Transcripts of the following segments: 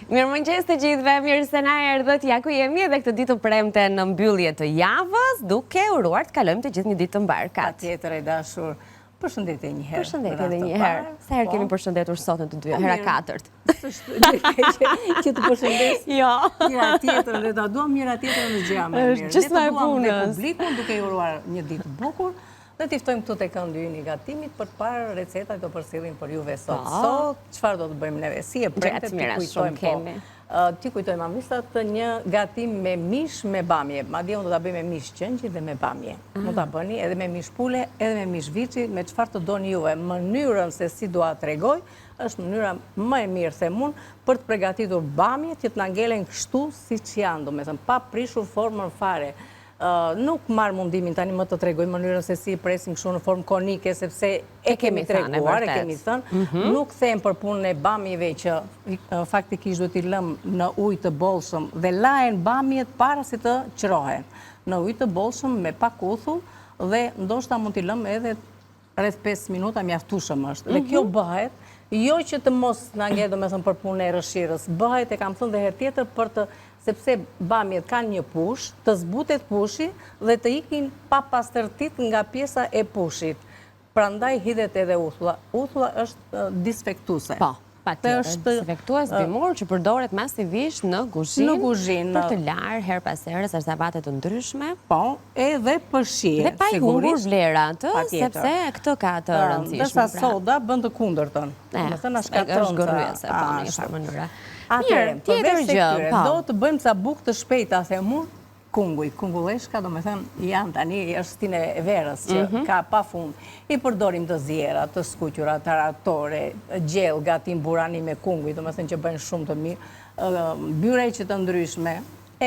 Mirëmëngjes të gjithëve, mirë se na erdhët. Ja ku jemi edhe këtë ditë premte në mbyllje të javës, duke uruar të kalojmë të gjithë një ditë të mbarë. Patjetër e dashur. Përshëndetje një herë. Përshëndetje edhe një herë. Sa herë kemi përshëndetur sot në të dy, hera katërt. Që të përshëndes. Jo. Mira tjetër dhe ta duam mira tjetër në gjëra më mirë. Gjithë e punës. Dhe publikun duke i uruar një ditë bukur. Dhe t'i ftojmë këtu te këndi ynë i gatimit për të parë recetat do përcjellim për juve sot. Sot çfarë do të bëjmë neve? Si e premte ti kujtojmë amistat një gatim me mish me bamje. Madje unë do ta bëj me mish qëngji dhe me bamje. Mund ta bëni edhe me mish pule, edhe me mish viçi, me çfarë të doni juve. Mënyrën se si dua t'rregoj është mënyra më e mirë them unë për të përgatitur bamjet që të na ngelen kështu siç janë, domethënë pa prishur formën fare. Nuk marr mundimin tani më të tregoj mënyrën se si presim kështu në formë konike, sepse e kemi treguar, e kemi thënë. Nuk them për punën e bamjeve që faktikisht duhet i lëm në ujë të bollshëm dhe lahen bamjet para se të qrohen. Në ujë të bollshëm me pak uthull dhe ndoshta mund t'i lëm edhe rreth 5 minuta mjaftueshëm është. Dhe kjo bëhet jo që të mos na ngjet domethënë për punën e rrëshirës, bëhet e kam thënë edhe herë tjetër për të sepse bamjet kanë një push, të zbutet pushi dhe të ikin pa pastërtit nga pjesa e pushit. Prandaj hidhet edhe uthulla. Uthulla është disfektuese. Po, patjetër. Disfektues bimor që përdoret masivisht në kuzhinë për të larë her pas here salsavate të ndryshme. Po, edhe për shije. Dhe pa i humbur vlerat, sepse këtë ka të rëndësishme. Ndërsa soda bën të kundërtën. Është gërryese, po në një farë mënyre. Atëherë, përveç se këtyre, do të bëjmë ca bukë të shpejta, them unë, kunguj. Kungulleshka, domethënë, janë tani është stinë e verës që ka pafund. I përdorim të zjera, të skuqura, taratore, gjell, gatim burani me kunguj, domethënë që bëjnë shumë të mirë, byrej që të ndryshme.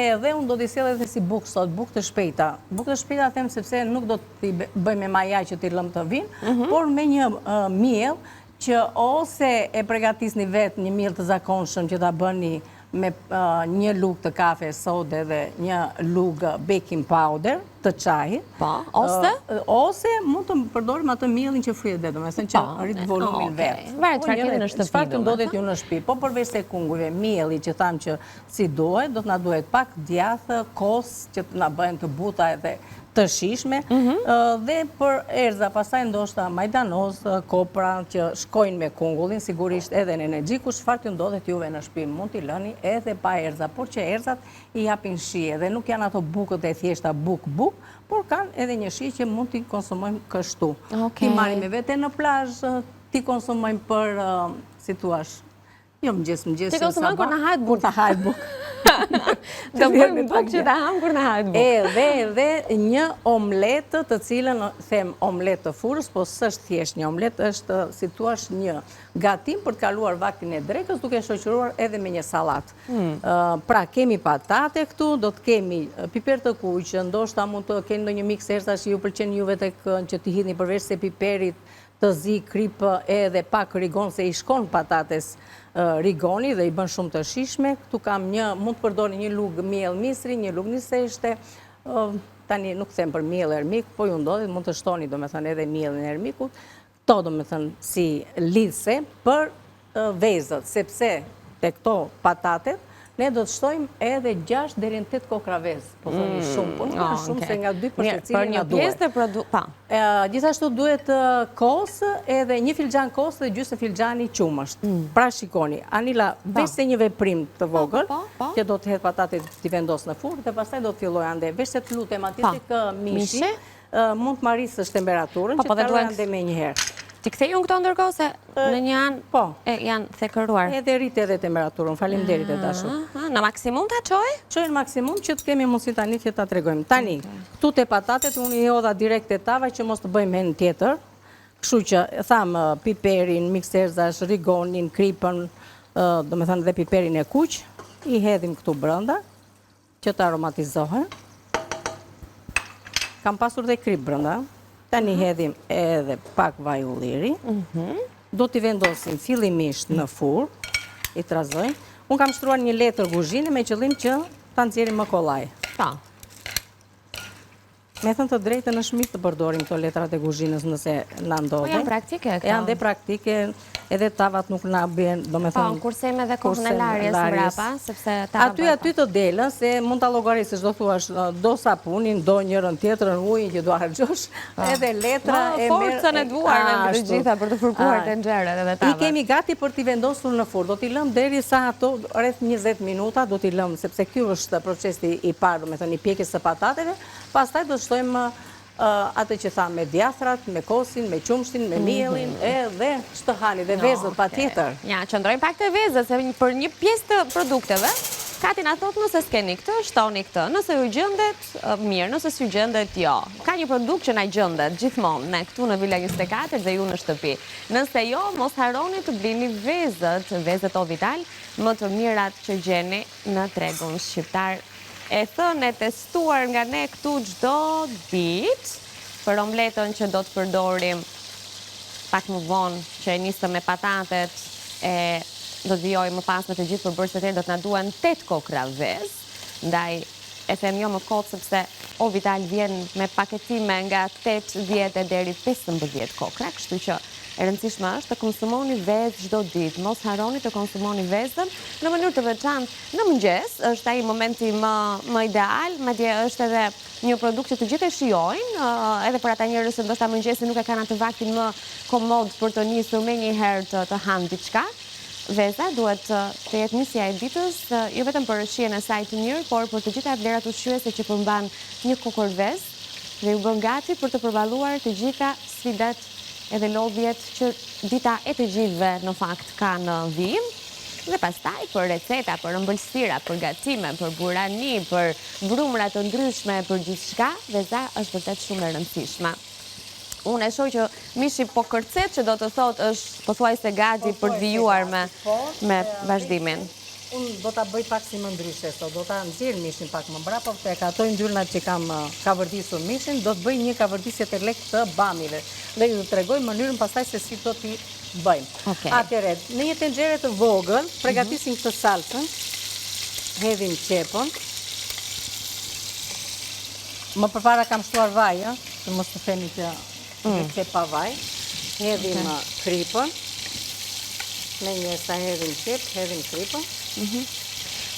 Edhe unë do t'i sjell edhe si bukë sot, bukë të shpejta. Bukë të shpejta them sepse nuk do t'i bëjmë me maja që t'i lëm të vinë, por me një miell që ose e përgatisni vetë një miell të zakonshëm që ta bëni me një lugë të kafe sode dhe një lugë baking powder të çajit. Po, ose mund të përdorim atë miellin që fryhet vetë, domethënë që rrit volumin vetë. Varet çfarë keni në shtëpi. Çfarë të ndodhet ju në shtëpi? Po përveç se kungujve, mielli që tham që si duhet, do të na duhet pak djathë, kos që të na bëhen të buta edhe të shishme, dhe për erza, pastaj ndoshta majdanoz, kopra që shkojnë me kungullin, sigurisht edhe në energjiku, çfarë të ndodhet juve në shtëpi, mund t'i lëni edhe pa erza, por që erzat i japin shije dhe nuk janë ato bukët e thjeshta buk, por kanë edhe një shije që mund t'i konsumojmë kështu. Ti marrim me vete në plazh, ti konsumojmë për, si thua, jo mëngjes. Ti konsumojmë kur na hahet bukë. Ta hahet bukë. Do bëjmë bukë që ta ham kur na hahet bukë. Edhe një omletë të cilën them omletë të furrës, po s'është thjesht një omletë, është si thua një gatim për të kaluar vaktin e drekës duke shoqëruar edhe me një sallatë. Pra kemi patate këtu, do të kemi piper të kuq, ndoshta mund të keni ndonjë miks erzash që ju pëlqen juve tek që t'i hidhni përveç se piperit të zi, kripë edhe pak rigon, se i shkon patates rigoni dhe i bën shumë të shishme. Këtu kam mund të përdorni një lugë miell misri, një lugë niseshte, tani nuk them për miell ermik, po ju ndodhet, mund të shtoni domethënë edhe miellin e ermikut, këto domethënë si lidhse për vezët, sepse te këto patatet ne do të shtojmë edhe 6 deri në 8 kokra vezë, po thoni shumë, po nuk është shumë se nga 2 për secilin për një pjesë të produkt, pa. Gjithashtu duhet kosë, edhe 1 filxhan kosë dhe gjysmë filxhani qumësht. Pra shikoni, Anila, veç se një veprim të vogël, që do të hedh patatet t'i vendos në furrë dhe pastaj do të filloj ande, veç se të lutem atje tek mishi, mund të marrisësh temperaturën që të kaloj ande me njëherë. Ti kthej unë këto ndërkohë se në një anë janë thekëruar. Edhe rrit edhe temperaturën, faleminderit e dashur. Në maksimum ta çoj? Çoj në maksimum që të kemi mundësi tani që ta tregojmë. Tani, këtu te patatet unë i hodha direkt te tava që mos të bëjmë hen tjetër. Kështu që tham piperin, miks erzash, rigonin, kripën, domethënë dhe piperin e kuq, i hedhim këtu brenda që të aromatizohen. Kam pasur dhe krip brenda. Tani hedhim edhe pak vaj ulliri. Do t'i vendosim fillimisht në furrë, i trazojmë. Unë kam shtruar një letër kuzhine me qëllim që ta nxjerrim më kollaj. Me thënë të drejtën është mirë të përdorim këto letrat e kuzhinës nëse na ndodhe. Po janë praktike këto. Janë dhe praktike, edhe tavat nuk na bën, domethënë. Po, kursem edhe kohën e larjes mbrapa, sepse aty të delën se mund ta llogarisësh, do thuash, do sapunin, do njërin tjetrën, ujin që do harxhosh, edhe letra e forcën e duarve të gjitha për të fërkuar tenxherët edhe tavat. I kemi gati për t'i vendosur në furrë. Do t'i lëm derisa ato rreth 20 minuta, do t'i lëm sepse ky është procesi i parë, domethënë i pjekjes së patateve. Pastaj do shtojmë atë që tha me djathrat, me kosin, me qumshtin, me mielin, edhe shtëhani dhe vezët pa tjetër. Ja, qëndrojmë pak të vezët, se për një pjesë të produkteve, Katina thot nëse s'keni këtë, shtoni këtë. Nëse ju gjëndet, mirë, nëse s'ju gjëndet, jo. Ka një produkt që na gjëndet gjithmonë, ne këtu në Villa 24 dhe ju në shtëpi. Nëse jo, mos harroni të blini vezët Ovital, më të mirat që gjeni në tregun shqiptar. E thënë e testuar nga ne këtu çdo ditë, për omletën që do të përdorim pak më vonë, që e nisëm me patatet, do të vijoj më pas me të gjithë përbërësit e do të na duan 8 kokra vezë, ndaj e them jo më kot sepse Ovital vjen me paketime nga 8, 10 deri 15 kokra, kështu që e rëndësishme është të konsumoni vezë çdo ditë. Mos harroni të konsumoni vezën në mënyrë të veçantë në mëngjes, është ai momenti më ideal, madje është edhe një produkt që të gjithë e shijojnë, edhe për ata njerëz që ndoshta mëngjesin nuk e kanë atë vaktin më komod për të nisur menjëherë të hanë diçka. Veza duhet të jetë nisja e ditës, jo vetëm për shijen e saj të mirë, por për të gjitha vlerat ushqyese që përmban një kokor vezë dhe ju bën gati për të përballuar të gjitha sfidat edhe lodhjet që dita e të gjithëve në fakt ka në vijim. Dhe pastaj për receta, për ëmbëlsira, për gatime, për burani, për vrumra të ndryshme, për gjithçka, veza është vërtet shumë e rëndësishme. Unë e shoh që mishi po kërcet që do të thot është pothuajse gati për të vijuar me vazhdimin. Unë do ta bëj pak si më ndryshe sot, do ta nxjerr mishin pak më mbrapa, të katoj ndyllnat që kam kavërdisur mishin, do të bëj një kavërdisje të lehtë të bamive. Dhe ju tregoj mënyrën pastaj se si do t'i bëjmë. Atëherë, në një tenxhere të vogël, përgatisim këtë salcën, hedhim qepën. Më përpara kam shtuar vaj, që mos të theni që qep pa vaj. Hedhim kripën. Me një sa hedhim qep, hedhim kripën.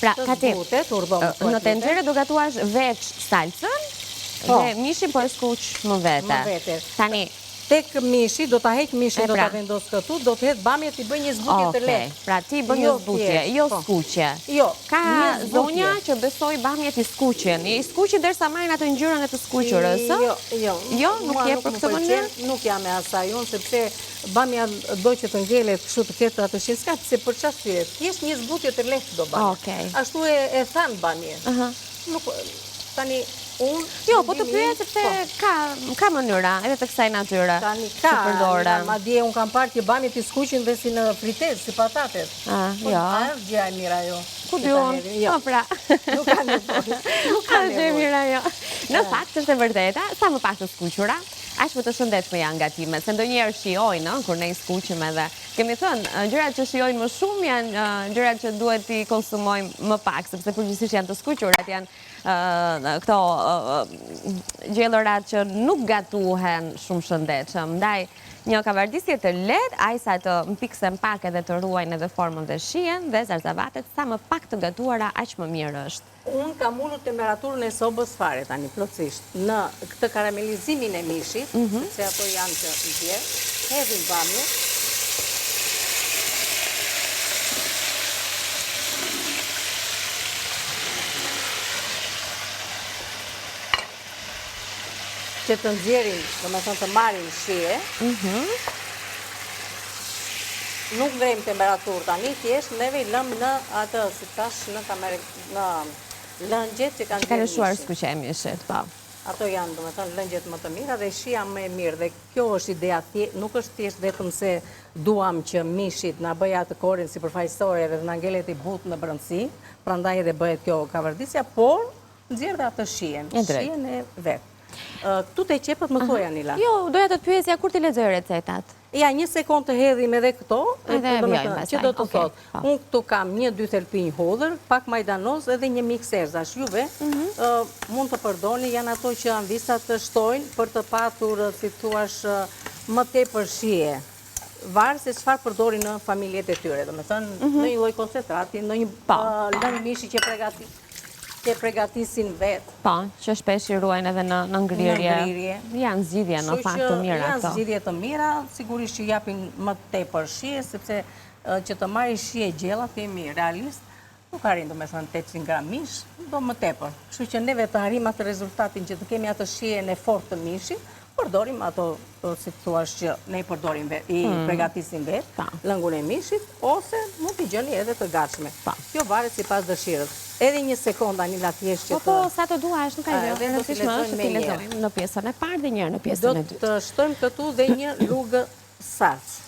Pra, Kati, në tenxhere do gatuash veç salcën dhe mishin po e skuq më vete. Tani, tek mishi, do ta heq mishin, do ta vendos këtu, do të hedh bamjet i bëj një zbutje të lehtë. Pra ti bën një zbutje, jo skuqje. Jo, ka zonja që besoj bamjet i skuqen. I skuqi derisa marrin atë ngjyrën e të skuqurës, ë? Jo, nuk je për këtë mënyrë. Nuk jam me asaj unë, sepse bamja do që të ngjelet kështu të ketë atë shiska, se për çfarë syre? Thjesht një zbutje të lehtë do bamja. Ashtu e than bamjet. Nuk tani jo, po të pyet sepse ka mënyra edhe të kësaj natyre. Tani ka, madje unë kam parë që bamjet i skuqin dhe si në fritet, si patatet. Jo. A është gjë e mira jo? Ku di unë? Po pra. Nuk ka nevojë. Nuk ka nevojë. Është e mira jo. Në fakt është e vërteta, sa më pak të skuqura, aq më të shëndetshme janë gatimet. Se ndonjëherë shijojnë, kur ne i skuqim edhe. Kemi thënë, gjërat që shijojnë më shumë janë gjërat që duhet i konsumojmë më pak, sepse përgjithsisht janë të skuqurat, janë këto gjellërat që nuk gatuhen shumë shëndetshëm. Ndaj një kavardisje të lehtë, ajsa të mpiksen pak edhe të ruajnë edhe formën dhe shijen, dhe zarzavatet sa më pak të gatuara, aq më mirë është. Unë kam ulur temperaturën e sobës fare tani plotësisht në këtë karamelizimin e mishit, se ato janë që ndjer, hedhim bamjet. Që të nxjerrin, domethënë të marrin shije. Nuk vrejmë temperaturë tani, thjesht neve I lëm në atë, si tash në lëngjet që kanë lëshuar skuqja e mishit, po. Ato janë, domethënë, lëngjet më të mira dhe shija më e mirë. Dhe kjo është ideja, nuk është thjesht vetëm se duam që mishit na bëj atë korin sipërfaqësore dhe na ngelet I butë në brendësi, prandaj edhe bëhet kjo kavardisja, por nxjerr dhe atë shijen e vet. Këtu te qepët më thoj, Anila. Jo, doja të të pyesja kur ti lexoj recetat. Ja, një sekund të hedhim edhe këto, që do të thot. Unë këtu kam 1-2 thelpinj hudhër, pak majdanoz edhe një mix erzash. Juve mund të përdoni, janë ato që anvisat të shtojnë për të patur, si thuash, më tepër shije. Varë se çfarë përdori në familjet e tyre. Do me thënë, në një lloj koncentrati, në një lëng mishi që pregatisin vetë. Po, që shpesh i ruajnë edhe në ngrirje. Janë zgjidhje në fakt të mira këto. Janë zgjidhje të mira, sigurisht që japin më tepër shije, sepse që të marri shije gjella, themi realist, nuk arrin domethënë 800 gram mish, do më tepër. Kështu që neve të arrim atë rezultatin që të kemi atë shijen e fortë të mishit, përdorim ato, si të thuash që ne i përdorim i pregatisin vetë, lëngun e mishit, ose mund t'i gjeni edhe të gatshme. Kjo varet sipas dëshirës. Edhe një sekond, Anila, thjesht që të... Po, sa të duash, nuk ka gjë. Dhe rëndësishme është të lexojmë në pjesën e parë dhe njërë në pjesën e dytë. Do të shtojmë këtu dhe një lugë salcë.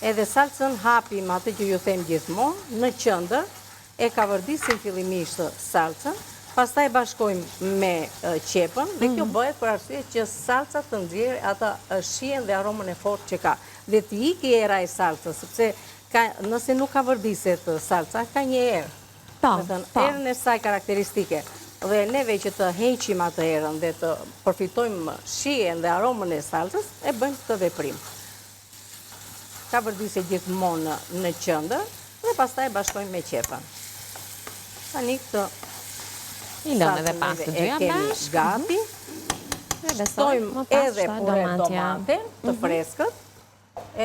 Edhe salcën hapim atë që ju them gjithmonë, në qendër, e kavardisim fillimisht salcën, pastaj bashkojmë me qepën, dhe kjo bëhet për arsye që salca të nxjerrë ata shijen dhe aromën e fortë që ka. Dhe të ikë era e salcës, sepse nëse nuk kavardiset salca, ka një erë. Erën e saj karakteristike. Dhe neve që të heqim atë erën dhe të përfitojmë shijen dhe aromën e salcës, e bëjmë këtë veprim. Kavardiset gjithmonë në qendër dhe pastaj bashkojmë me qepën. Tani këtë I lëmë edhe pas të dyja bashkë. Gati. Shtojmë edhe pure domate të freskët,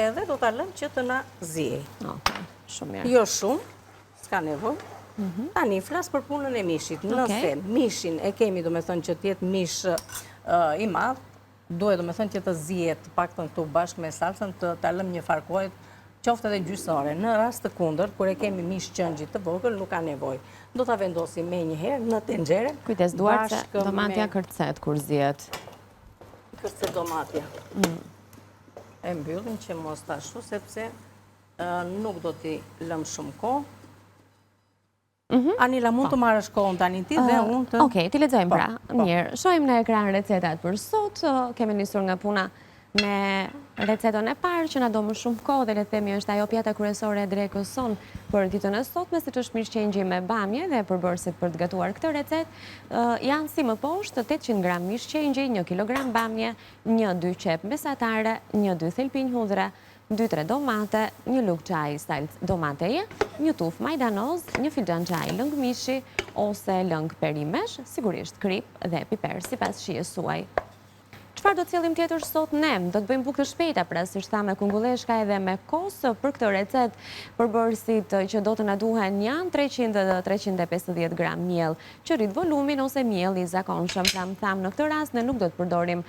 edhe do t'a lëmë që të na zijë. Shumë mirë. Jo shumë, s'ka nevojë. Tani flas për punën e mishit. Nëse mishin e kemi, do me thënë që t'jetë mish i madh, duhet do me thënë që të zijet paktën këtu bashkë me salsën, t'a lëmë një farkojt, qoftë edhe gjysore. Në rast të kundërt, kur e kemi mish qëngjit të vogël, nuk ka nevojë. Do t'a vendosim me njëherë në tenxhere. Kujdes duart se domatja kërcet kur zihet. Kërcet domatja. E mbyllim që mos ta ashtu, sepse nuk do t'i lëm shumë kohë. Anila, mund të marrësh kohën tani ti dhe unë të... Okej, ti lexojmë pra. Mirë, shohim në ekran recetat për sot. Kemi nisur nga puna me recetën e parë që na do më shumë kohë dhe le të themi është ajo pjata kryesore e drekës son për ditën e sotme, siç është mish-qengji me bamje dhe përbërësit për të gatuar këtë recetë janë si më poshtë 800 gram mish-qengji, 1 kilogram bamje, 1-2 qep mesatare, 1-2 thelpinj hudhre, 2-3 domate, 1 lugë çaj salcë domateje, 1 tuf majdanoz, 1 filxhan çaj lëng mishi ose lëng perimesh, sigurisht krip dhe piper sipas shijes suaj. Çfarë do të cillim tjetër sot ne? Do të bëjmë bukë të shpejta, pra si tha me kungulleshka edhe me kos. Për këtë recetë përbërësit që do të na duhen janë 300-350 gram miell që rrit volumin ose miell i zakonshëm. Pra më tham në këtë rast ne nuk do të përdorim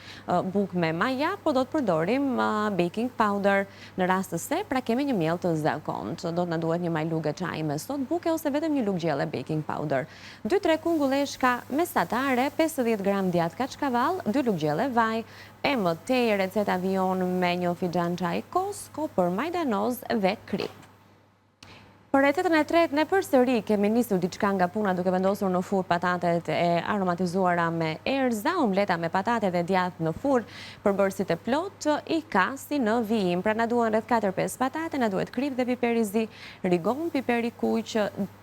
bukë me maja, po do të përdorim baking powder në rast se pra kemi një miell të zakonshëm. Do të na duhet një majlugë çaji me sot buke ose vetëm një lugë gjelle baking powder. 2-3 kungulleshka mesatare, 50 gram djath kaçkavall, 2 lugë gjelle vaj, e më tej receta vion me 1 filxhan çaj kos, kopër majdanoz dhe krip. Për recetën e tretë, ne përsëri kemi nisur diçka nga puna duke vendosur në furr patatet e aromatizuara me erza, omleta me patate dhe djath në furr, përbërësit e plot i kasi në vijim. Pra na duhen rreth 4-5 patate, na duhet krip dhe piper i zi, rigon, piper i kuq,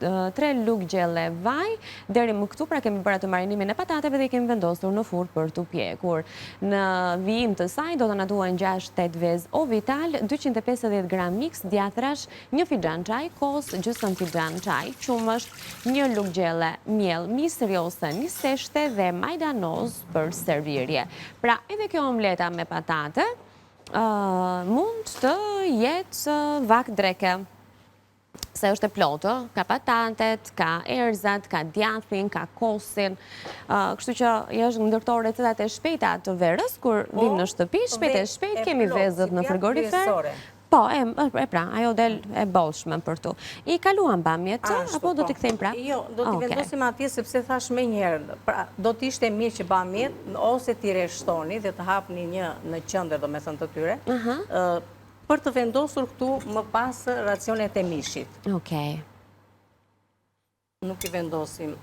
3 lugë gjelle vaj. Deri më këtu pra kemi bërë atë marinimin e patateve dhe i kemi vendosur në furr për t'u pjekur. Në vijim të saj do të na duhen 6-8 vezë o vital, 250 gram mix djathrash, 1 filxhan çaj kos, gjysmë filxhan çaj qumësht, 1 lugë gjelle miell misri ose niseshte dhe majdanoz për servirje. Pra edhe kjo omleta me patate mund të jetë vak dreke. Se është e plotë, ka patatet, ka erzat, ka djathin, ka kosin. Kështu që është ndërtore recetat e shpejta të verës, kur vim në shtëpi, shpejt kemi vezët në frigorifer. Po, pra, ajo del e bollshme për tu. I kaluan bamjet, apo do t'i kthejmë pra? Jo, do t'i vendosim atje, sepse thash me njerë, do t'ishte mirë që bamjet, ose t'i reshtoni dhe të hapni një në qendër, do me thënë të tyre, për të vendosur këtu më pas racionet e mishit. Okej. Nuk i vendosim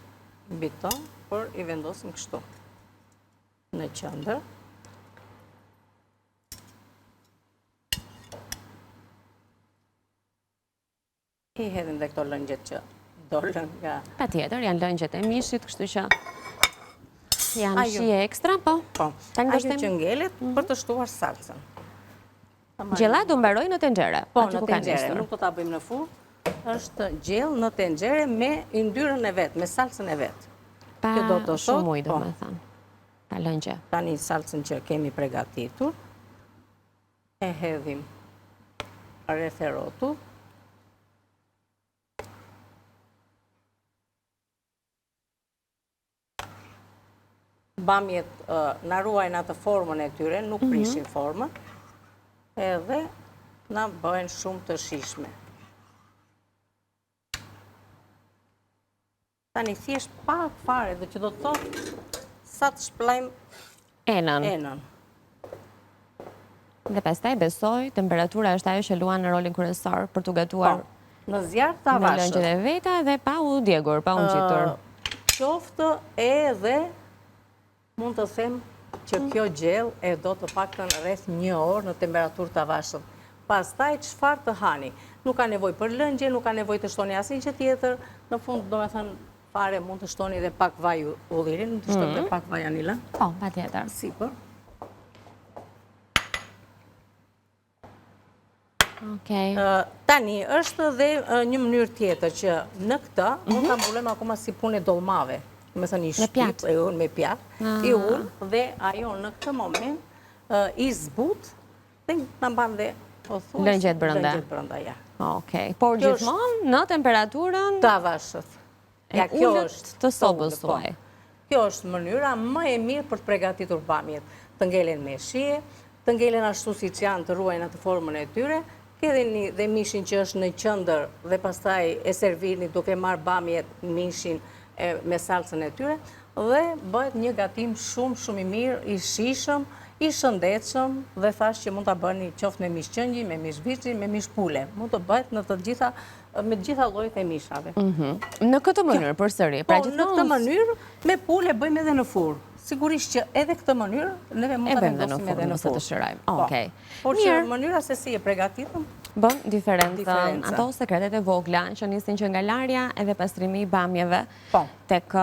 mbi to, por i vendosim kështu. në qendër. I hedhim dhe këto lëngjet që dolën nga... Patjetër, janë lëngjet e mishit, kështu që janë shije ekstra, po? Po, ajo që ngelet për të shtuar salcën. Gjella do mbaroj në tenxhere? Po, në tenxhere, nuk do ta bëjmë në furrë, është gjellë në tenxhere me yndyrën e vetë, me salcën e vetë. Pa shumë ujë, do me thënë. Pa lëngje. Tani salcën që kemi pregatitur, e hedhim rreth e rrotull. Bamjet na ruajnë atë formën e tyre, nuk prishin formën, edhe na bëhen shumë të shishme. Tani thjesht pak fare, dhe që do të thotë sa të shplajmë enën. Dhe pastaj besoj, temperatura është ajo që luan në rolin kryesor për të gatuar në zjarr të avashëm. Në lëngjet e veta dhe pa u djegur, pa u ngjitur. Qoftë edhe mund të them që kjo gjellë e do të paktën rreth 1 orë në temperaturë të avashëm. Pastaj çfarë të hani? Nuk ka nevojë për lëngje, nuk ka nevojë të shtoni asnjë gjë tjetër. Në fund, domethënë, fare mund të shtoni edhe pak vaj ullirin, të shtoni edhe pak vaj anila. Po, patjetër. Sipër. Okej. Tani është edhe një mënyrë tjetër që në këtë nuk ka problem akoma si punë dollmave. Me thënë i shpip, e unë me pjatë, i unë dhe ajo në këtë moment i zbut dhe në mban dhe lëngjet brënda. Lëngjet brënda, ja. Okej, por gjithmonë në temperaturën të avashët. Ja, kjo është të sobës suaj. Kjo është mënyra më e mirë për të përgatitur bamjet. Të ngelen me shije, të ngelen ashtu si që janë, të ruajnë atë formën e tyre, kedheni dhe mishin që është në qendër dhe pastaj e servini duke marrë bamjet, mishin me salcën e tyre, dhe bëhet një gatim shumë i mirë, i shishëm, i shëndetshëm, dhe thash që mund të bëni qoftë me mish qëngji, me mish viçi, me mish pule. Mund të bëhet me të gjitha llojet e mishave. Në këtë mënyrë, përsëri. Po, në këtë mënyrë, me pule bëjmë edhe në furrë. Sigurisht që edhe këtë mënyrë, neve mund të vendosim edhe në furrë. Por që mënyra se si e përgatitëm, bën diferencën, ato sekretet e vogla që nisin që nga larja edhe pastrimi i bamjeve, tek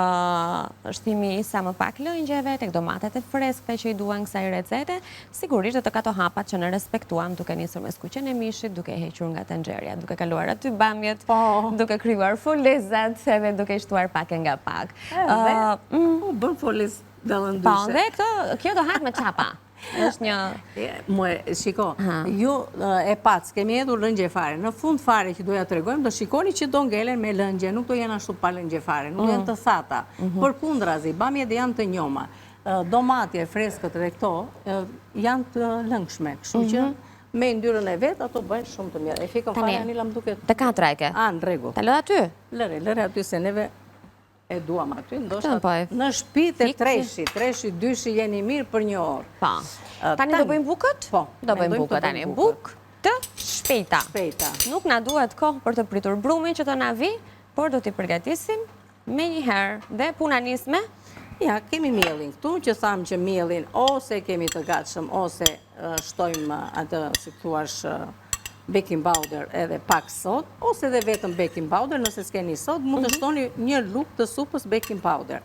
shtimi sa më pak lëngjeve, tek domatet e freskëta që i duan kësaj recete, sigurisht të ato hapat që ne respektuam duke nisur me skuqjen e mishit, duke hequr nga tenxheria, duke kaluar aty bamjet, duke krijuar folezat edhe duke shtuar pak e nga pak. U bën folez dallën ndryshe. Po, dhe kjo do hak me çapa. është një... Shiko, ju e pac, kemi hedhur lëngje fare. Në fund fare që doja të regojmë, do shikoni që do ngelen me lëngje, nuk do janë ashtu pa lëngje fare, nuk janë të thata. Për kundrazi, bamjet janë të njoma. Domatje, freskët dhe këto, janë të lëngshme. Kështu që me ndyrën e vetë, ato bëjnë shumë të mirë. E fikën fare, Anila më duket... Të katra e ke? Në rregull. Ta lë aty? Lëre aty se neve... e duam aty, ndoshta në shtëpi të treshi, dyshi jeni mirë për 1 orë. Pa. Tani do bëjmë bukët? Po. Do bëjmë bukët tani. Bukë të shpejta. Nuk na duhet kohë për të pritur brumin që të na vi, por do t'i përgatisim me njëherë. Dhe puna nisme? Ja, kemi mielin këtu, që thamë që mielin ose kemi të gatshëm, ose shtojmë atë, si thuash, baking powder edhe pak sod, ose edhe vetëm baking powder, nëse s'keni sod, mund të shtoni një lugë të supës baking powder.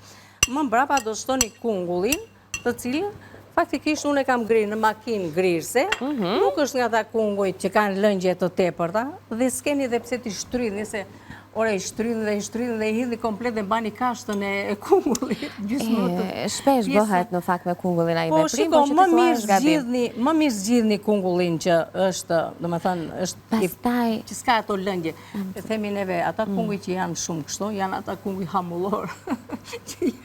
Më mbrapa do shtoni kungullin, të cilin faktikisht unë e kam grirë në makinë grirëse, nuk është nga ta kunguj që kanë lëngje të tepërta, dhe s'keni dhe pse t'i shtrydhni, se ore i shtrydhni dhe i hidhni komplet dhe bani kashtën e kungullit. Shpesh bëhet në fakt me kungullin a i veprim, po shiko, më mirë zgjidhni kungullin që është, do më thënë, është që s'ka ato lëngje. E themi neve, ata kunguj që janë shumë kështu, janë ata kunguj hamullor, që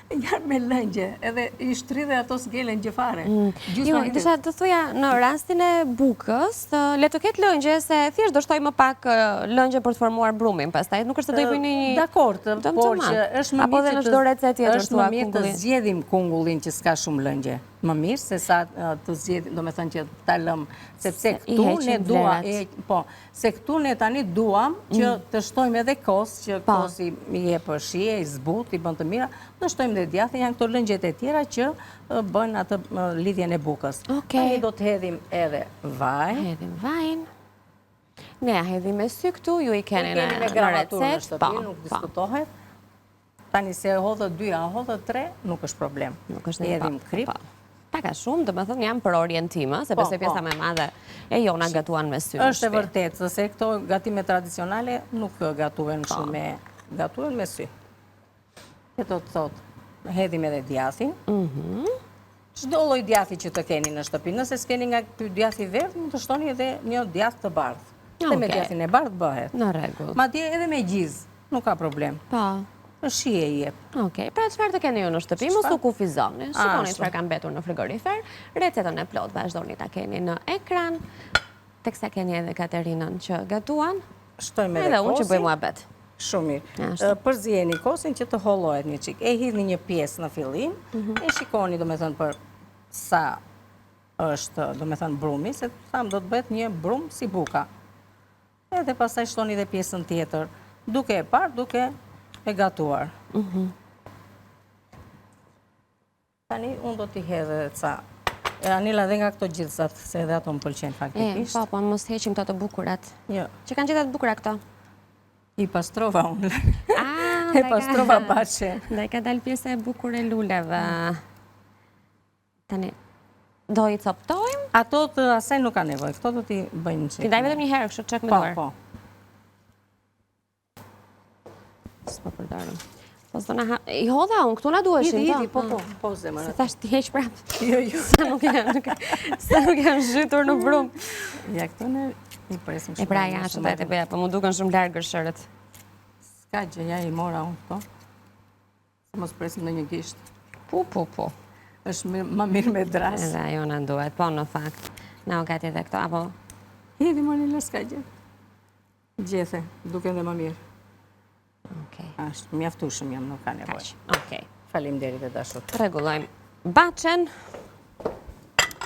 janë me lëngje, edhe i shtrydhe ato s'gelen gjefare. Jo, disha të thuja, në rastin e bukës, le të ketë lëngje, se thjesht do shtoj më pak lëngje për të formuar brumin, pastaj nuk është të do i bëjnë një... Dakord, por që është më mirë të zgjedhim kungullin që s'ka shumë lëngje. Më mirë se sa të zgjedhim, do me thënë që ta lëm, sepse këtu ne duam, po, se këtu ne tani duam që të shtojmë edhe kos, që kosi i e për shije, i zbut, i bën të mira, do shtojmë dhe djathi janë këto lëngjet e tjera që bën atë lidhjen e bukës. Tani do të hedhim edhe vaj. Hedhim vajin. Ne ja hedhim me sy këtu, ju I keni në me gramaturë në recetë. shtëpi, nuk diskutohet. Tani se hodhët 2 a hodhët 3, nuk është problem. Nuk është një hedhim krip. Taka shumë, dhe me thënë jam për orientima, se përse pjesa me madhe e jona gatuan me sy në është e shtëpi. vërtet, se këto gatime tradicionale nuk gatuen shumë me gatuen me sy. Këto të thot, hedhim edhe djathin. Çdo lloj djathi që të keni në shtëpi. Nëse s'keni nga ky djathi verdh, mund të shtoni edhe një djath të bardhë. Dhe me djathin e bardhë bëhet. Në rregull. Madje edhe me gjizë, nuk ka problem. Po. Shije I jep. Okej, pra çfarë të keni ju në shtëpi, mos u kufizoni. Shikoni çfarë ka mbetur në frigorifer. Recetën e plot vazhdoni ta keni në ekran. Teksa keni edhe Katerinën që gatuan. Shtojmë edhe unë që bëj muhabet. Shumë mirë. Përziheni kosin që të hollohet një çik. E hidhni një pjesë në fillim, e shikoni domethënë për sa është domethënë brumi, se tham do të bëhet një brum si buka. Edhe pastaj shtoni edhe pjesën tjetër, duke e parë, duke e gatuar. Tani unë do t'i hedh edhe ca. Anila dhe nga këto gjithësat, se edhe ato më pëlqen faktikisht. Po, mos heqim këto të bukurat. Jo. Që kanë gjitha të bukura këto? I pastrova unë. E pastrova pache. Dhe ka dalë pjesa e bukur e luleve. Tani, do I coptojmë? Ato të asaj nuk ka nevoj, këto do t'i bëjmë që. Ti daj vetëm një herë, kështu çak me dorë. Po. S'po përdorëm. Po s'do na I hodha unë, këtu na duheshin. Idi, po zemër. Se thash ti heq prapë. Jo. Sa nuk janë zhytur në brum. Ja, këto ne I presim shumë. E pra jashtë dhe të bëja, po mu duken shumë largër shërët. Ska gjë, ja I mora unë këto. Se mos presim në një gisht. Po. Është më mirë me dras. Edhe ajo në duhet, po në fakt. Na o gati dhe këto, apo? Hidi Manila, s'ka gjë. Gjethe, duke dhe më mirë. Ashtë, mjaftushëm jam, nuk ka nevoj. Faleminderit e dashur. Rregullojmë baçen.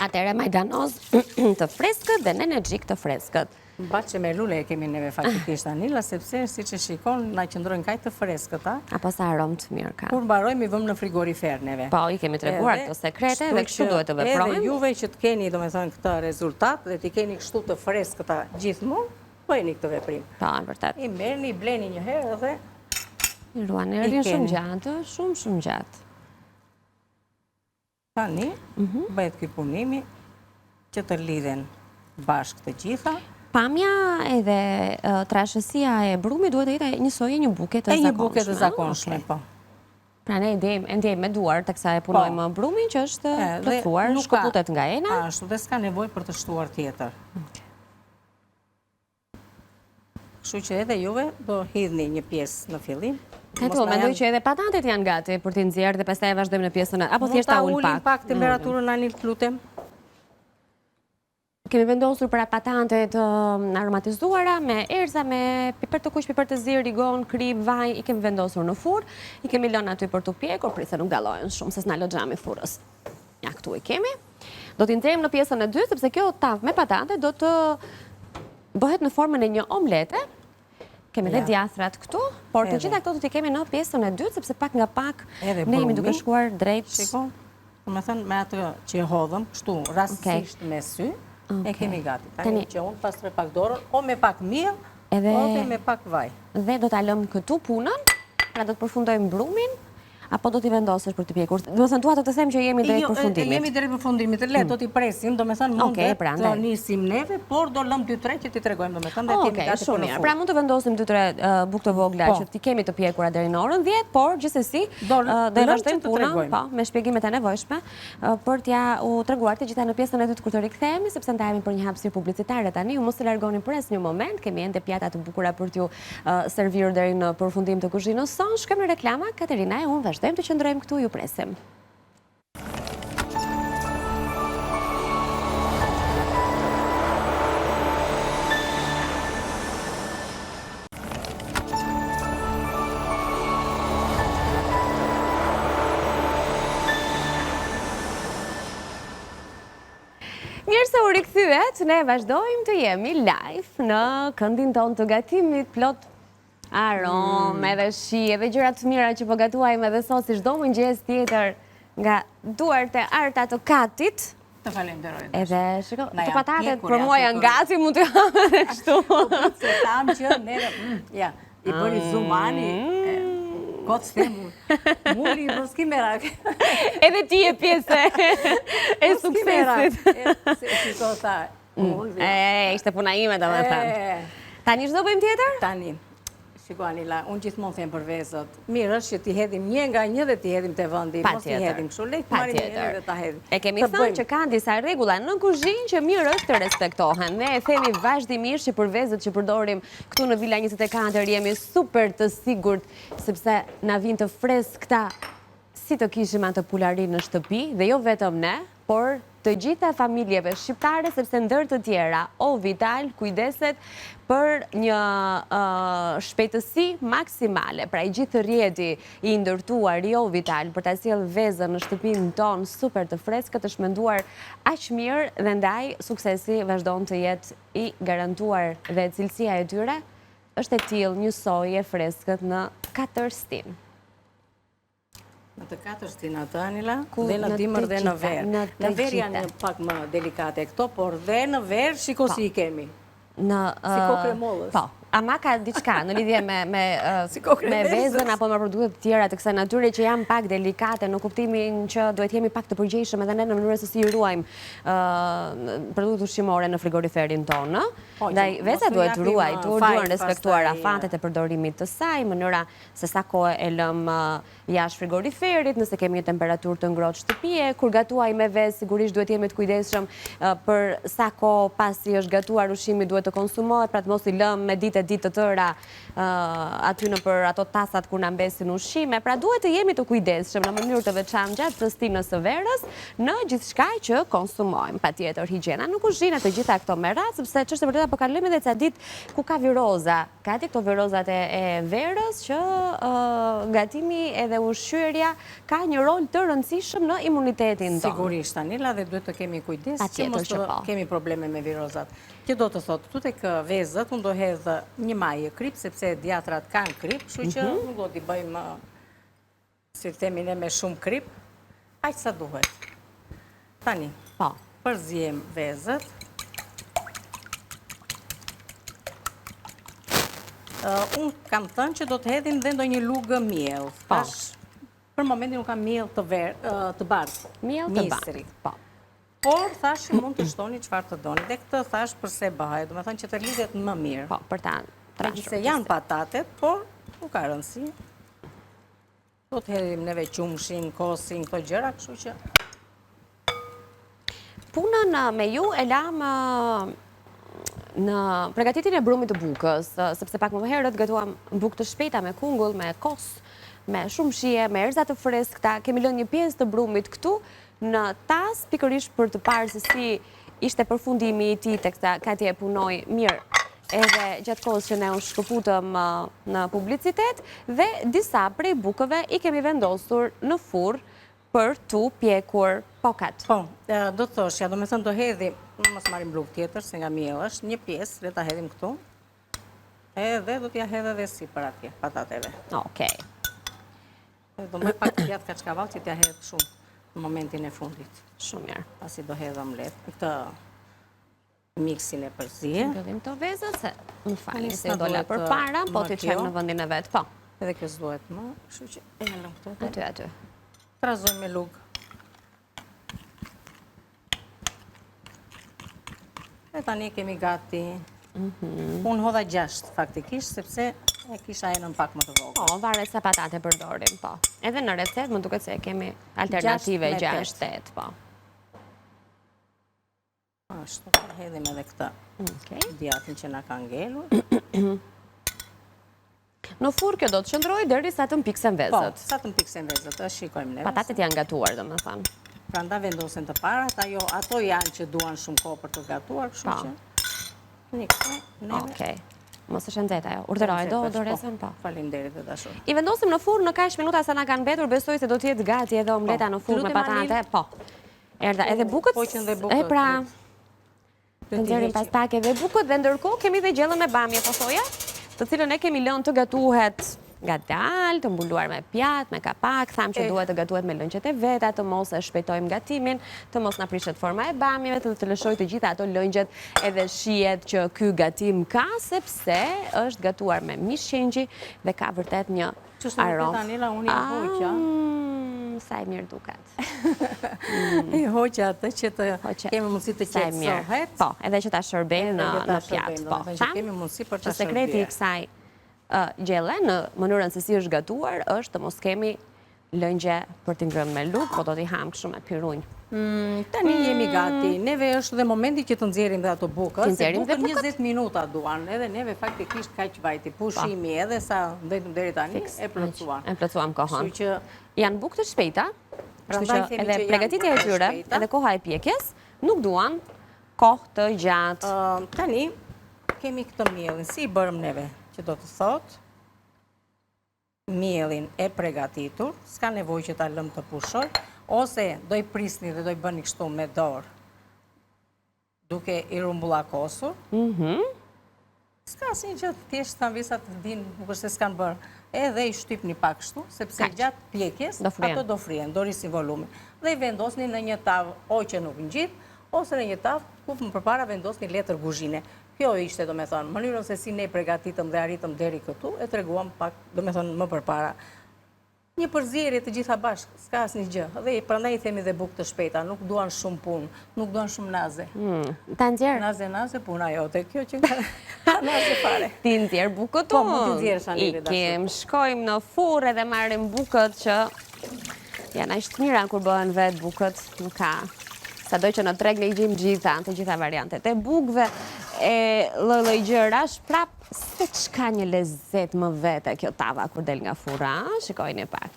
Atëre majdanoz të freskët dhe nenegjik të freskët. Baçe me lule e kemi neve faktikisht Anila, sepse si që shikon, na qëndrojnë kaj të freskët, a? Apo sa aromë të mirë ka. Kur mbarojmë I vëmë në frigorifer neve. Po, I kemi treguar këto sekrete dhe kështu duhet të veprojmë. Edhe juve që të keni, do me thënë, këtë rezultat dhe t'i keni kështu të freskëta gjithmonë, bëjni këtë veprim. Po, në vërtet. I merrni, I bleni një herë dhe I ruan erën shumë gjatë, shumë gjatë. Tani, bëhet ky punimi që të lidhen bashkë të gjitha. Pamja edhe trashësia e brumi duhet të jetë njësoj një buke të zakonshme. Një buke të zakonshme, po. Pra ne ndjejmë me duar të kësa e punojmë brumin që është plotësuar, shkëputet nga ena. Ashtu dhe s'ka nevoj për të shtuar tjetër. Kështu që edhe juve do hidhni një pjesë në fillim. Eto, mendoj që edhe patantet janë gati për t'i nxjerrë dhe pastaj e vazhdojmë në pjesën apo thjesht ta ul pak. Mund ta ulim pak temperaturën Anil, lutem. Kemi vendosur për patantet aromatizuara me erza, me piper të kuq, piper të zi, rigon, krip, vaj, I kemi vendosur në furrë, I kemi lënë aty për t'u pjekur, prisë nuk dallohen shumë se s'na lë xhami furrës. Ja, këtu I kemi. Do t'i nxjerrim në pjesën e dytë sepse kjo tavë me patate do të bëhet në formën e një omlete. Kemi dhe djathrat këtu, por të gjitha këto do t'i kemi në pjesën e dytë, sepse pak nga pak ne jemi duke shkuar drejt. Shikon, do me thënë me atë që e hodhëm, kështu rastësisht me sy, e kemi gati. Tani që unë pastroj pak dorën, o me pak miell, ose me pak vaj. Dhe do t'a lëmë këtu punën, pra do të përfundojmë brumin, apo do t'i vendosësh për t'i pjekur? Do me thënë tuatë të them që jemi drejt përfundimit. Jemi drejt përfundimit, le, do t'i presim, do me thënë mund të nisim neve, por do lëm 2-3 që t'i tregojmë, do me thënë dhe t'jemi gati për në fund. Pra mund të vendosim 2-3 bukë të vogla që t'i kemi të pjekura deri në orën 10, por gjithsesi do e vazhdojmë punën, me shpjegimet e nevojshme, për t'ja u treguar të gjitha në pjesën e dytë kur të rikthehemi, sepse ndajemi për një hapësirë publicitare tani, ju mos të largoni për asnjë moment, kemi ende pjata të bukura për t'ju servir deri në përfundim të kuzhinës son. Shkojmë në reklama, Katerina e unë vazhdojmë të qëndrojmë këtu, ju presim. Mirë se u rikthyet, ne vazhdojmë të jemi live në këndin tonë të gatimit plot aromë, edhe shi, edhe gjëra të mira që po gatuajmë edhe sot si çdo mëngjes tjetër nga duart e arta të katit. Të falenderoj. Edhe shiko, të patatet për mua janë gati, mund të ham edhe kështu. Se tham që neve, ja, i bëri zumani, kotë s'temu, muli i s'ki merak. Edhe ti e pjesë e suksesit. Shiko tha, ishte puna ime të me thëmë. Tani çdo bëjmë tjetër? Tani, shiko Anila, unë gjithmonë them për vezët, mirë është që t'i hedhim një nga një dhe t'i hedhim të vëndi, mos t'i hedhim kështu, lejtë të marim një dhe t'a hedhim. E kemi thënë që kanë disa regula në kuzhinë që mirë është të respektohen. Ne e themi vazhdimisht që për vezët që përdorim këtu në Villa 24 jemi super të sigurt, sepse na vijnë të freskëta si të kishim atë pularin në shtëpi, dhe jo vetëm ne, por të gjitha familjeve shqiptare, sepse ndër të tjera, O Vital kujdeset për një shpejtësi maksimale. Pra i gjithë rjeti i ndërtuar i O Vital për ta sjellë vezën në shtëpinë tonë super të freskët, të shmenduar aq mirë dhe ndaj suksesi vazhdon të jetë i garantuar dhe cilësia e tyre është e tillë njësoj e freskët në 4 stinë. Në të 4 stinë atë, Anila, dhe në dimër dhe në verë. Në verë janë një pak më delikate këto, por dhe në verë shiko si i kemi. Si ko kremollës. Po, ama ka diçka në lidhje me vezën apo me produktet tjera të kësaj natyre që janë pak delikate në kuptimin që duhet jemi pak të përgjegjshëm edhe ne në mënyrë se si i ruajmë produktet ushqimore në frigoriferin tonë. Ndaj veza duhet ruajtur, duhen respektuar afatet e përdorimit të saj, mënyra se sa kohë e lëm jashtë frigoriferit, nëse kemi një temperaturë të ngrohtë shtëpie, kur gatuaj me vezë sigurisht duhet jemi të kujdesshëm për sa kohë pasi është gatuar ushqimi duhet të konsumohet, pra të mos i lëm me ditë të tëra aty në për ato tasat kur na mbesin ushqime, pra duhet të jemi të kujdesshëm në mënyrë të veçantë gjatë të stinës së verës në gjithçka që konsumojmë. Patjetër higjiena në kuzhinë, të gjitha këto me radhë, sepse ç'është e vërtetë po kalojmë edhe ca ditë ku ka viroza. Ka këto virozat e verës që gatimi edhe ushqyerja ka një rol të rëndësishëm në imunitetin tonë. Sigurisht, Anila, dhe duhet të kemi kujdes që mos të kemi probleme me virozat. Kjo do të thotë, tu tek vezët, unë do hedhë një majë krip, sepse djatrat kanë krip, kështu që nuk do t'i bëjmë, si themi ne, me shumë krip, aq sa duhet. Tani, përzijem vezët. Unë kam thënë që do të hedhim dhe ndonjë lugë miell. Për momentin nuk kam miell të bardhë. Miell të bardhë. Por thash mund të shtoni çfarë të doni. Dhe këtë thash përse bëhet, do të thënë që të lidhet më mirë. Po, për ta trashur. Se janë patatet, por nuk ka rëndësi. Do të hedhim neve qumshin, kosin, këto gjëra, kështu që. Punën me ju e lam në përgatitjen e brumit të bukës, sepse pak më herët gatuam bukë të shpejta me kungull, me kos, me shumë shije, me erza të freskëta. Kemi lënë një pjesë të brumit këtu në tas, pikërisht për të parë se si ishte përfundimi i tij teksa Kati e punoi mirë edhe gjatë kohës që ne u shkëputëm në publicitet, dhe disa prej bukëve i kemi vendosur në furrë për tu pjekur pokat. Po, do të thoshja, do me thënë do hedhim, mos marrim bluk tjetër, se nga miell është, një pjesë, le ta hedhim këtu, edhe do t'ja hedhe dhe si për atje, patateve. Okej. Do më pak të gjatë kaçkavall që t'ja hedh shumë në momentin e fundit. Shumë mirë. Pasi do hedh omlet, këtë miksin e përzier. Gëllim të vezët, se më falni se dola për para, po t'i qem në vendin e vet, po. Edhe kjo s'duhet më, kështu që e lëm këtu. Aty. Trazoj me lugë. E tani kemi gati. Unë hodha 6 faktikisht, sepse e kisha enën pak më të vogël. Po, varet sa patate përdorim, po. Edhe në recetë më duket se kemi alternative 6-8, po. Ashtu, hedhim edhe këtë djatin që na ka ngelur. Në furrë kjo do të qëndrojë derisa të mpiksen vezët. Po, sa të mpiksen vezët, e shikojmë ne. Patatet janë gatuar, domethënë. Prandaj vendosen të parat, ato janë që duan shumë kohë për të gatuar, kështu që. Okej. Mos është nxehtë ajo. Urdhëroj do resen po. Faleminderit dhe dashur. I vendosim në furrë në kaq minuta sa na kanë mbetur, besoj se do të jetë gati edhe omleta në furrë me patate. Po. Erdha edhe bukët. E pra. Të nxjerrim pas pak edhe bukët dhe ndërkohë kemi dhe gjellën me bamje, po thoja? të cilën e kemi lënë të gatuhet nga dalë, të mbuluar me pjatë, me kapak, thamë që duhet të gatuhet me lëngjet e veta, të mos e shpejtojmë gatimin, të mos na prishet forma e bamjeve, të lëshoj të gjitha ato lëngjet edhe shihet që ky gatim ka, sepse është gatuar me mish qengji dhe ka vërtet një aromë. Anila, unë i hoqja. Sa e mirë duket. I hoqja atë që të kemi mundësi të qetësohet. Po, edhe që ta shërbejnë në pjatë. Po, kemi mundësi për ta shërbyer. Sekreti i kësaj gjelle në mënyrën se si është gatuar është të mos kemi lëngje për t'i ngrënë me luk, po do t'i ham kështu me pyrunj. Tani jemi gati. Neve është dhe momenti që të nxjerrim dhe ato bukët. Se bukët 20 minuta duan. Edhe neve faktikisht kaq vajti. Pushimi edhe sa ndetëm deri tani e plotsuan. E plotsuam kohën. Kështu që janë bukë të shpejta, kështu që edhe përgatitja e tyre, edhe koha e pjekjes, nuk duan kohë të gjatë. Tani kemi këtë mielin. Si i bërëm neve? Që do të thot, mielin e pregatitur, s'ka nevoj që ta lëm të pushoj, ose do i prisni dhe do i bëni kështu me dorë, duke i rumbullakosur. S'ka si që thjesht të visat të din, nuk është se s'kanë bërë, edhe i shtyp një pak kështu, sepse gjatë pjekjes, ato do frien, do rrisin volumin. Dhe i vendosni në një tavë, o që nuk ngjit, ose në një tavë, ku më përpara vendosni letër guzhine. Kjo ishte, do me thonë, mënyrën se si ne pregatitëm dhe arritëm deri këtu, e treguam pak, do me thonë, më përpara. Një përzierje të gjitha bashkë, s'ka asnjë gjë. Dhe prandaj i themi dhe bukë të shpejta, nuk duan shumë punë, nuk duan shumë naze. Ta nxjerr. Naze, puna jote, kjo që ka naze fare. Ti nxjerr bukët Po, mund t'i nxjerrësh Anili dashur. Ikim, shkojmë në furrë dhe marrim bukët që janë aq të mira kur bëhen vet bukët, nuk ka. Sadoj që në treg ne i gjejmë të gjitha variantet e bukëve, e lloj gjërash, prap se çka një lezet më vete kjo tava kur del nga furra, shikojini pak.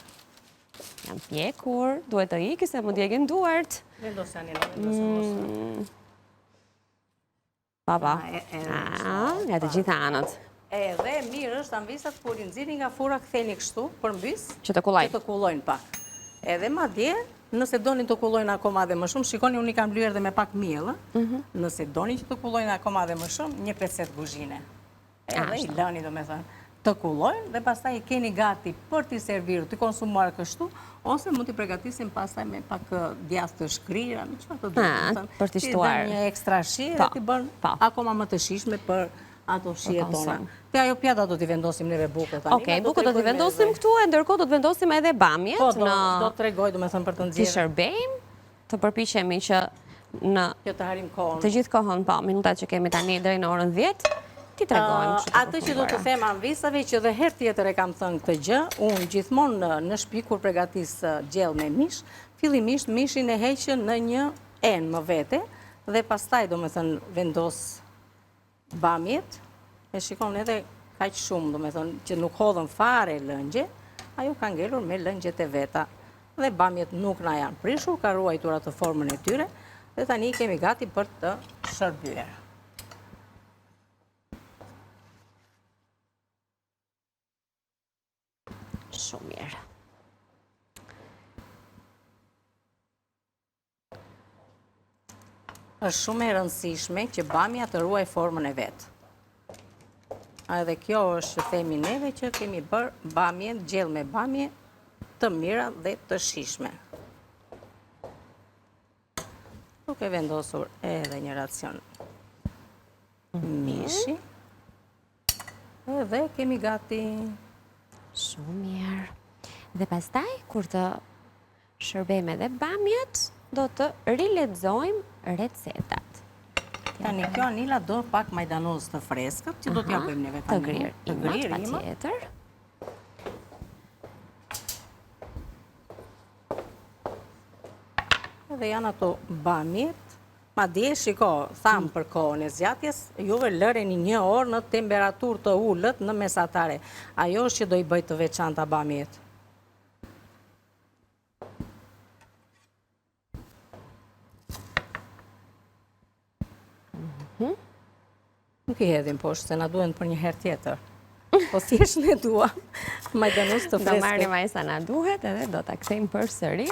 Jam pjekur, duhet të iki se më djegin duart. Vendosja një, Pa. Nga të gjitha anët. Edhe mirë është anvisat kur i nxirrni nga furra ktheni kështu përmbys që të kullojnë. Që të kullojnë pak. Edhe madje nëse doni të kullojnë akoma dhe më shumë, shikoni unë i kam blyer dhe me pak miell. Nëse doni që të kullojnë akoma dhe më shumë, një pecet guzhine. Edhe i lëni, domethënë, të kullojnë dhe pastaj i keni gati për t'i serviru, t'i konsumuar kështu, ose mund t'i përgatisim pastaj me pak djathë të shkrira, me çfarë të duhet. Për t'i shtuar. Ti dën një ekstra shi dhe t'i bën akoma më të shishme për ato shihet tona. Te ajo pjata do t'i vendosim neve bukët tani. Okej, bukët do t'i vendosim këtu, e ndërkohë do t'i vendosim edhe bamjet. Po, do t'rregoj, domethënë për të nxjerrë. T'i shërbejmë, të përpiqemi që në të harim kohën. Të gjithë kohën, po, minutat që kemi tani deri në orën 10, ti tregojmë. Atë që do të them anvisave që dhe herë tjetër e kam thënë këtë gjë, unë gjithmonë në shtëpi kur përgatis gjell me mish, fillimisht mishin e heqën në një enë më vete dhe pastaj domethënë vendos bamjet, e shikon edhe kaq shumë, domethënë që nuk hodhën fare lëngje, ajo ka ngelur me lëngjet e veta. Dhe bamjet nuk na janë prishur, ka ruajtur atë formën e tyre, dhe tani kemi gati për të shërbyer. Shumë mirë. Është shumë e rëndësishme që bamja të ruaj formën e vetë. Edhe kjo është që themi neve që kemi bërë bamje, gjell me bamje të mira dhe të shishme. Duke vendosur edhe një racion mishi. Edhe kemi gati. Shumë mirë. Dhe pastaj, kur të shërbejmë edhe bamjet, do të rilexojmë recetat. Tani kjo Anila do pak majdanoz të freskët, që do t'ja bëjmë neve tani. Të grirë, patjetër. Edhe janë ato bamjet. Madje shiko, thamë për kohën e zgjatjes, juve lëreni 1 orë në temperaturë të ullët në mesatare. Ajo është që do i bëj të veçanta bamjet. Nuk i hedhim poshtë, se na duhen për një herë tjetër. Po thjesht ne dua majdanoz të freskët. Do marrim ai sa na duhet edhe do ta kthejmë përsëri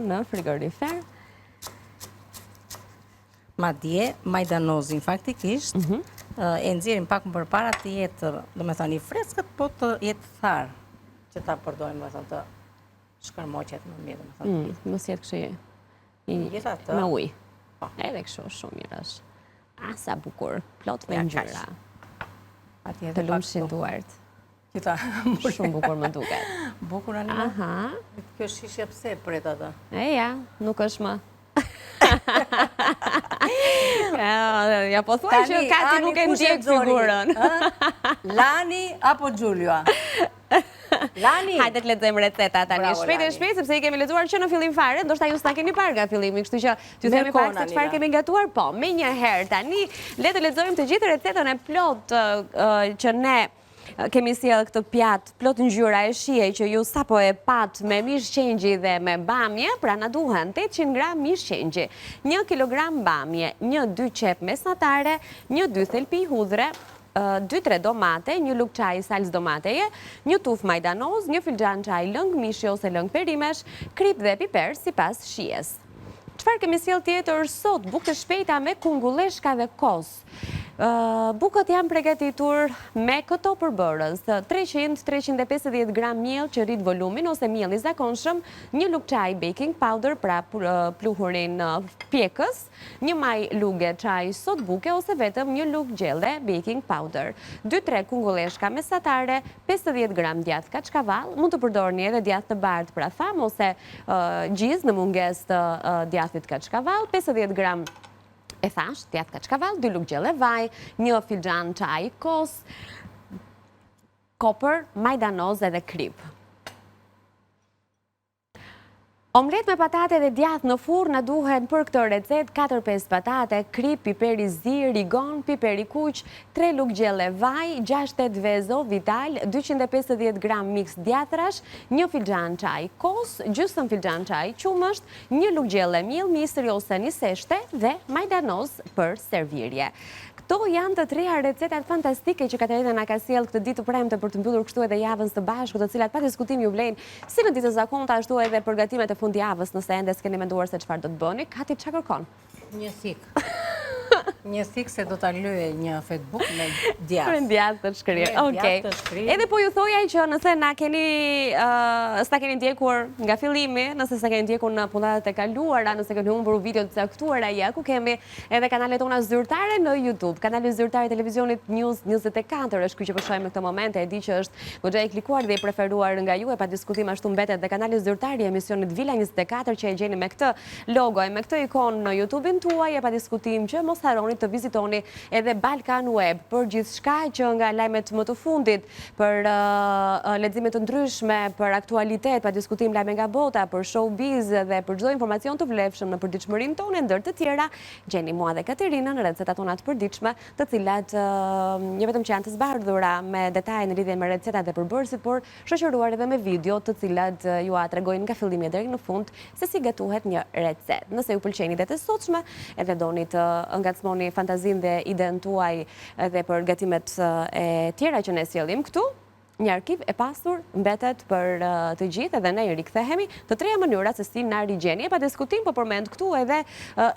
në frigorifer. madje majdanozin faktikisht e nxjerrim pak më përpara të jetë, domethënë i freskët, po të jetë tharë që ta përdojmë, domethënë të shkërmoqet më mirë, domethënë. Mos jetë kështu me ujë. Edhe kështu shumë mirë është. Sa bukur, plot me ngjyra. Të lumshin duart. Qita. Shumë bukur më duket. Bukur anima? Kjo shishja pse pret atë? Ja, nuk është më. Ja po thuaj që Kati nuk e ndjek figurën. Lani apo Gjulua? Lani! Hajde të lexojmë recetat tani shpejt, sepse i kemi lexuar që në fillim fare, ndoshta ju s'na keni parë nga fillimi, kështu që t'ju themi pak se çfarë kemi gatuar, po, me një herë tani le të lexojmë të gjithë recetën e plot që ne kemi sjellë këtë pjatë plot ngjyra e shije që ju sapo e pat me mish qengji dhe me bamje, pra na duhen 800 gram mish qengji, 1 kilogram bamje, 1-2 qep mesatare, 1-2 thelpi hudhre, 2-3 domate, 1 lugë çaj salcë domateje, 1 tuf majdanoz, 1 filxhan çaj lëng mishi ose lëng perimesh, krip dhe piper sipas shijes. Çfarë kemi sjellë tjetër sot? Bukë të shpejta me kungulleshka dhe kos. Bukët janë përgatitur me këto përbërës: 300-350 gram miell që rrit volumin ose miell i zakonshëm, 1 lugë çaj baking powder, pra pluhurin pjekës, 1 maj lugë çaj sot buke ose vetëm 1 lugë gjelle baking powder, 2-3 kungulleshka mesatare, 50 gram djath kaçkavall, mund të përdorni edhe djath të bardhë pra tham ose gjiz në mungesë të djathit kaçkavall, 50 gram e thash, djath kaçkavall, 2 lugë gjelle vaj, 1 filxhan çaj kos, kopër, majdanoz edhe krip. Omlet me patate dhe djath në furrë na duhen për këtë recet 4-5 patate, krip, piper i zi, rigon, piper i kuq, 3 lugë gjelle vaj, 6-8 vezo vital, 250 gram mix djathrash, 1 filxhan çaj kos, gjysmë filxhan çaj qumësht, 1 lugë gjelle miell, misri ose niseshte dhe majdanoz për servirje. Këto janë të treja recetat fantastike që Katerina na ka sjellë këtë ditë të premte për të mbyllur kështu edhe javën së bashku, të cilat pa diskutim ju vlen si në ditë të zakonta ashtu edhe përgatimet e fundjavës, nëse ende s'keni menduar se çfarë do të bëni. Kati, ç'a kërkon? Një sik. Një sik se do ta lyej një Facebook me djath. Për djath të shkrirë. Okej. Edhe po ju thoja që nëse s'na keni ndjekur nga fillimi, nëse s'na keni ndjekur në puntatet e kaluara, nëse keni humbur video të caktuara ja ku kemi edhe kanalet tona zyrtare në YouTube. Kanali zyrtar i televizionit News 24 është ky që po shohim në këtë moment, e di që është goxha i klikuar dhe i preferuar nga ju, e pa diskutim ashtu mbetet dhe kanali zyrtar i emisionit Villa 24 që e gjeni me këtë logo e me këtë ikon në YouTube-in tuaj, e pa diskutim që mos harroni të vizitoni edhe Balkan Web për gjithçka që nga lajmet më të fundit, për lexime të ndryshme, për aktualitet, pa diskutim lajme nga bota, për showbiz dhe për çdo informacion të vlefshëm në përditshmërinë tonë, ndër të tjera, gjeni mua dhe Katerinën në recetat tona të përditshme, të cilat jo vetëm që janë të zbardhura me detaje në lidhje me recetat dhe përbërësit, por shoqëruar edhe me video të cilat ju a tregojnë nga fillimi deri në fund se si gatuhet një recetë. Nëse ju pëlqejnë idetë e sotshme, edhe doni të ngacmoni fantazin dhe iden tuaj dhe për gatimet e tjera që ne sjellim këtu, një arkiv e pasur mbetet për të gjithë edhe ne i rikthehemi të treja mënyra se si na rigjeni. E pa diskutim po përmend këtu edhe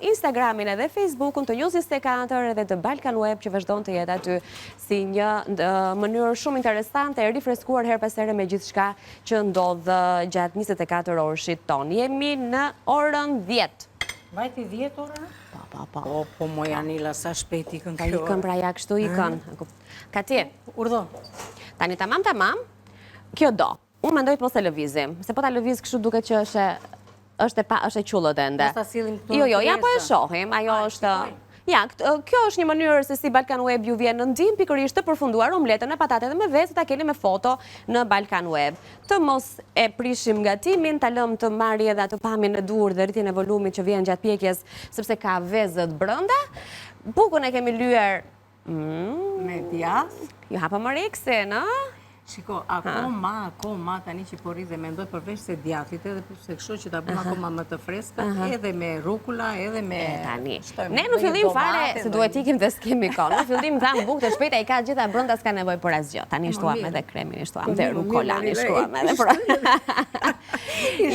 Instagramin edhe Facebookun të News 24 edhe të Balkan Web që vazhdon të jetë aty si një mënyrë shumë interesante e rifreskuar her pas here me gjithçka që ndodh gjatë 24 orëshit ton. Jemi në orën 10. Vajti 10 orë? Po, Mojanila, sa shpejt ikën kjo. Ikën pra ja kështu ikën. Kati, urdhë. Tani tamam, kjo do. Unë mendoj të mos e lëvizim, se po ta lëviz kështu duket që është e qullët ende. Mos ta sillim këtu. Jo, ja po e shohim, ajo është... Ja, kjo është një mënyrë se si Balkan Web ju vjen në ndihmë pikërisht të përfunduar omletën e patate dhe me vezë ta keni me foto në Balkan Web. Të mos e prishim gatimin, ta lëm të marrë edhe atë pamjen e dur dhe rritjen e volumit që vjen gjatë pjekjes, sepse ka vezët brenda. Bukën e kemi lyer me djath. Ju hapa më reksin, a? Shiko, akoma tani që po rri dhe mendoj përveç se djathit edhe se kështu që ta bëm akoma më të freskët, edhe me rukula, edhe me... Tani, ne në fillim fare se duhet ikim dhe s'kemi kohë. Në fillim tham bukë të shpejta i ka gjitha brënda s'ka nevoj për asgjë. Tani shtuam edhe kremin, shtuam dhe rukolani, shtuam edhe për...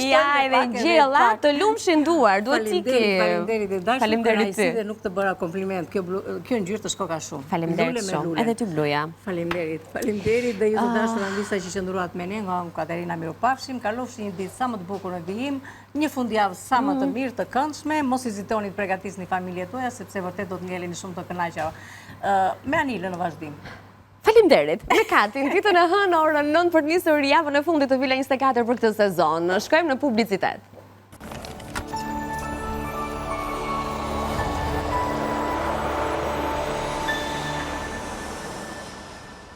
Ja, edhe gjella të lumshin duar, duhet ikim. Faleminderit e dashur për ajsi dhe nuk të bëra kompliment. Kjo ngjyrë të shko ka shumë. Faleminderit shumë, edhe ty bluja. Faleminderit dhe ju të dashur në visa që qëndruat me ne, nga Katerina Miropafshim, kalofshi një ditë sa më të bukur në vijim, një fundjavë sa më të mirë të këndshme, mos hezitoni të përgatisni familjet tuaja, sepse vërtet do të ngeleni shumë të kënaqura. Me Anilën në vazhdim. Faleminderit. Me Katin, ditën e hënë orën 9 për të nisur javën e fundit të Villa 24 për këtë sezon. Shkojmë në publicitet.